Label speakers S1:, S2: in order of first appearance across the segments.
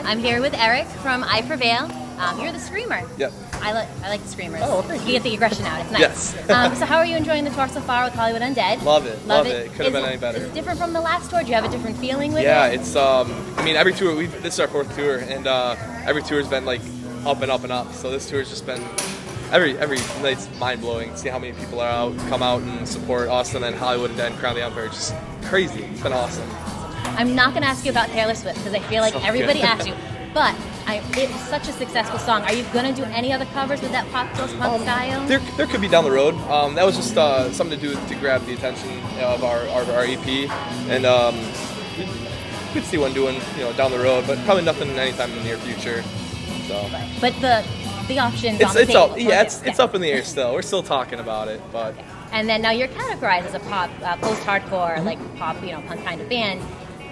S1: I'm here with Eric from I Prevail. You're the screamer.
S2: Yep.
S1: I like the screamers.
S2: Oh, thank you.
S1: You get the aggression out. It's nice.
S2: Yes.
S1: So how are you enjoying the tour so far with Hollywood Undead?
S2: Love it. Could have been any better.
S1: Is it different from the last tour? Do you have a different feeling with it?
S2: Yeah, it's. I mean, every tour. This is our 4th tour, and every tour has been like up and up and up. So this tour has just been every night's mind blowing. See how many people are come out and support us, and then Hollywood Undead, Crown the Empire. Just crazy. It's been awesome.
S1: I'm not going to ask you about Taylor Swift because I feel like everybody asks you. But it was such a successful song. Are you going to do any other covers with that pop post-punk style?
S2: There could be down the road. That was just something to do to grab the attention of our EP, and we could see one doing down the road, but probably nothing anytime in the near future. So.
S1: But the options on the
S2: it's
S1: table.
S2: It's up in the air still. We're still talking about it, but.
S1: Okay. And then now you're categorized as a pop, post-hardcore, like pop, punk kind of band.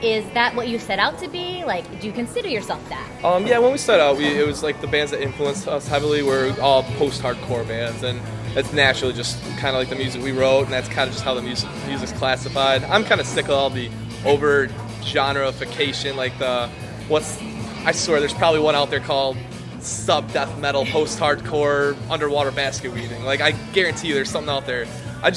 S1: Is that what you set out to be? Like, do you consider yourself that?
S2: Yeah, when we started out, it was like the bands that influenced us heavily were all post-hardcore bands, and that's naturally just kind of like the music we wrote, and that's kind of just how the music's classified. I'm kind of sick of all the over genreification, like I swear there's probably one out there called sub-death metal, post-hardcore, underwater basket weaving. Like, I guarantee you there's something out there.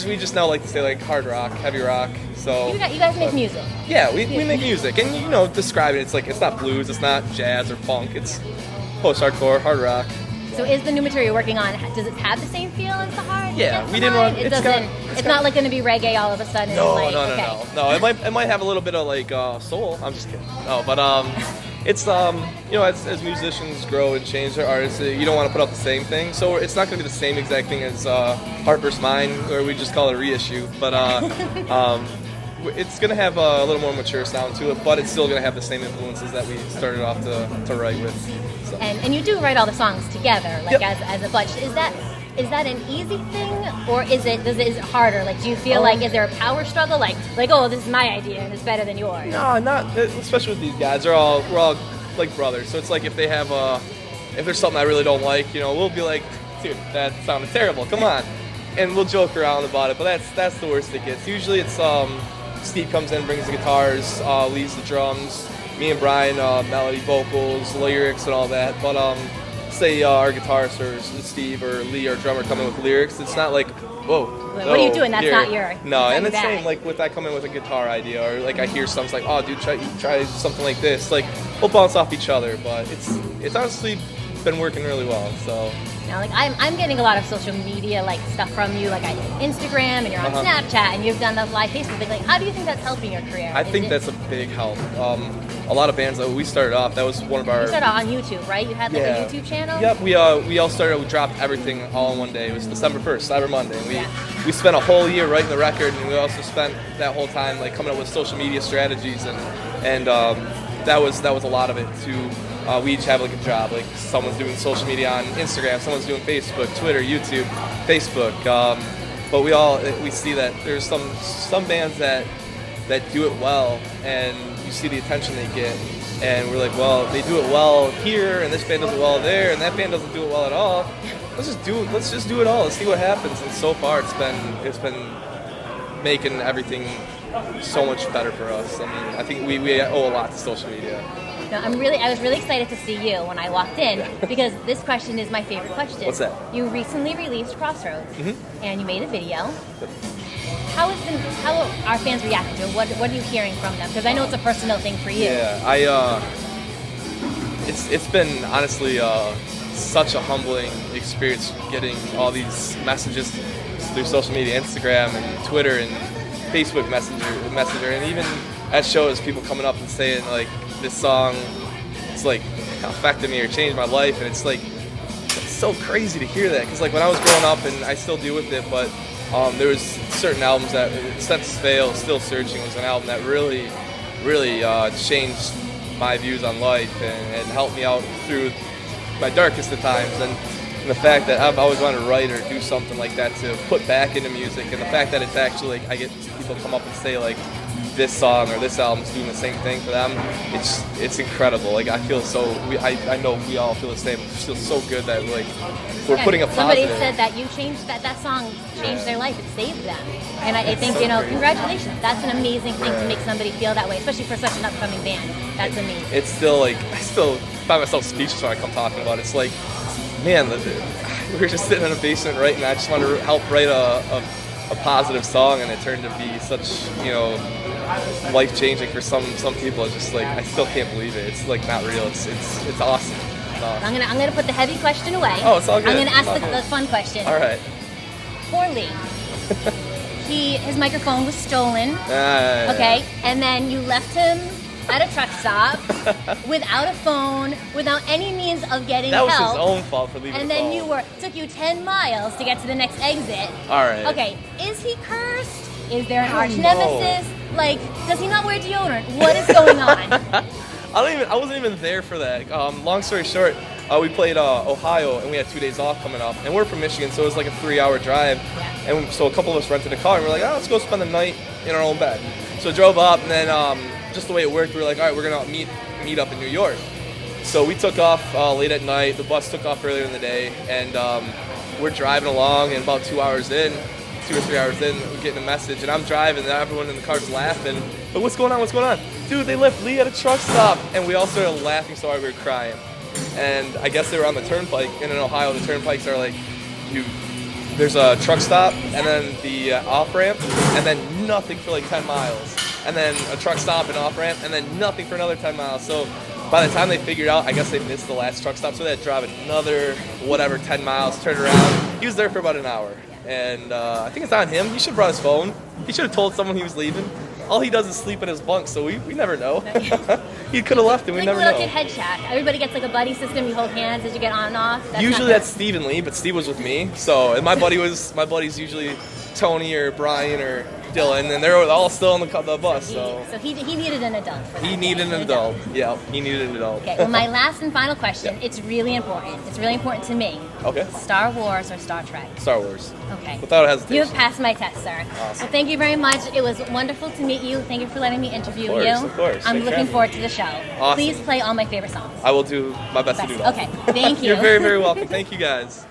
S2: We just now like to say like hard rock, heavy rock. So
S1: you guys make music.
S2: Yeah, we make music, and describe it. It's like it's not blues, it's not jazz or funk. It's post-hardcore, hard rock.
S1: So is the new material you're working on? Does it have the same feel as the hard?
S2: Yeah, we didn't want.
S1: It's not like going to be reggae all of a sudden.
S2: No. It might have a little bit of like soul. I'm just kidding. No, but it's as musicians grow and change their artists, you don't want to put out the same thing. So it's not going to be the same exact thing as Heart vs. Mind, or we just call it a reissue. But it's going to have a little more mature sound to it, but it's still going to have the same influences that we started off to write with. So.
S1: And you do write all the songs together, like as a bunch. Is that an easy thing, or is it harder? Like, do you feel like is there a power struggle? Like oh, this is my idea and it's better than yours.
S2: No, not especially with these guys. We're all like brothers. So it's like if there's something I really don't like, we'll be like, dude, that sounded terrible. Come on, and we'll joke around about it. But that's the worst it gets. Usually it's Steve comes in, brings the guitars, leads the drums. Me and Brian, melody, vocals, lyrics, and all that. But say our guitarist or Steve or Lee, our drummer, come in with lyrics. It's not like, whoa.
S1: What are you doing? That's
S2: here.
S1: not your.
S2: No, and it's same like with I come in with a guitar idea, or like I hear something like, oh, dude, try something like this. Like we'll bounce off each other, but it's honestly been working really well. So.
S1: Now, like I'm getting a lot of social media like stuff from you, like Instagram, and you're on Snapchat, and you've done the live Facebook thing. Like, how do you think that's helping your career?
S2: I think that's a big help. A lot of bands that we started off, that was one of our.
S1: You started on YouTube, right? You had like a YouTube channel.
S2: Yep, we all started. We dropped everything all in one day. It was December 1st, Cyber Monday. And we spent a whole year writing the record, and we also spent that whole time like coming up with social media strategies, and that was a lot of it too. We each have like a job. Like someone's doing social media on Instagram, someone's doing Facebook, Twitter, YouTube, Facebook. But we see that there's some bands that do it well, and you see the attention they get, and we're like, well, they do it well here, and this band does it well there, and that band doesn't do it well at all. Let's just do it all. Let's see what happens. And so far, it's been making everything so much better for us. I mean, I think we owe a lot to social media.
S1: No, I was really excited to see you when I walked in because this question is my favorite question.
S2: What's that?
S1: You recently released Crossroads, and you made a video. How are fans reacting to it? What are you hearing from them? Because I know it's a personal thing for you.
S2: Yeah, it's been honestly such a humbling experience getting all these messages through social media, Instagram and Twitter and Facebook Messenger, and even at shows, people coming up and saying like, this song, it's like affected me or changed my life, and it's like it's so crazy to hear that because like when I was growing up, and I still deal with it, but there was certain albums that Senses Fail, Still Searching was an album that really changed my views on life and helped me out through my darkest of times, and the fact that I've always wanted to write or do something like that to put back into music, and the fact that it's actually like I get people come up and say like, this song or this album's doing the same thing for them, it's incredible. Like I feel I know we all feel the same. It feels so good that like we're putting a
S1: somebody
S2: positive.
S1: said that you changed that song changed their life. It saved them, and I think so congratulations. That's an amazing thing to make somebody feel that way, especially for such an upcoming band. That's amazing.
S2: It's still like I still find myself speechless when I come talking about it. It's like, man, we were just sitting in a basement writing. I just wanted to help write a positive song, and it turned to be such life changing for some people. It's just like I still can't believe it. It's like not real. It's awesome.
S1: I'm gonna put the heavy question away.
S2: Oh, it's all good.
S1: I'm gonna ask the fun question.
S2: All right.
S1: Poor Lee. His microphone was stolen. Okay, and then you left him at a truck stop without a phone, without any means of getting help.
S2: That was his own fault for leaving.
S1: And then took you 10 miles to get to the next exit.
S2: All right.
S1: Okay, is he cursed? Is there an arch nemesis? Like, does he not wear deodorant? What is going on?
S2: I wasn't even there for that. Long story short, we played Ohio, and we had 2 days off coming up. And we're from Michigan, so it was like a 3-hour drive. Yeah. And so a couple of us rented a car, and we're like, let's go spend the night in our own bed. So drove up, and then just the way it worked, we were like, all right, we're going to meet up in New York. So we took off late at night. The bus took off earlier in the day, and we're driving along, and about 2 or 3 hours in, we're getting a message, and I'm driving, and everyone in the car's laughing. But what's going on? What's going on? Dude, they left Lee at a truck stop. And we all started laughing so hard we were crying. And I guess they were on the turnpike. And in Ohio, the turnpikes are like, there's a truck stop, and then the off-ramp, and then nothing for like 10 miles. And then a truck stop and off-ramp, and then nothing for another 10 miles. So by the time they figured out, I guess they missed the last truck stop, so they had to drive another, 10 miles, turn around. He was there for about an hour. And I think it's on him. He should have brought his phone. He should have told someone he was leaving. All he does is sleep in his bunk, so we never know. He could have left, and we never know.
S1: Like a little kid head chat. Everybody gets like a buddy system. You hold hands as you get on and off.
S2: Usually that's Steve and Lee, but Steve was with me. So and my buddy's usually Tony or Brian or Dylan, and they're all still on the bus. So
S1: he needed an adult for that.
S2: He needed an adult. Yeah, he needed an adult.
S1: Okay, well, my last and final question, it's really important. It's really important to me.
S2: Okay.
S1: Star Wars or Star Trek?
S2: Star Wars.
S1: Okay.
S2: Without hesitation.
S1: You have passed my test, sir.
S2: Awesome.
S1: Well, thank you very much. It was wonderful to meet you. Thank you for letting me interview you.
S2: Of course.
S1: I'm looking forward to the show.
S2: Awesome.
S1: Please play all my favorite songs.
S2: I will do my best to do that.
S1: Okay, thank you.
S2: You're very, very welcome. Thank you, guys.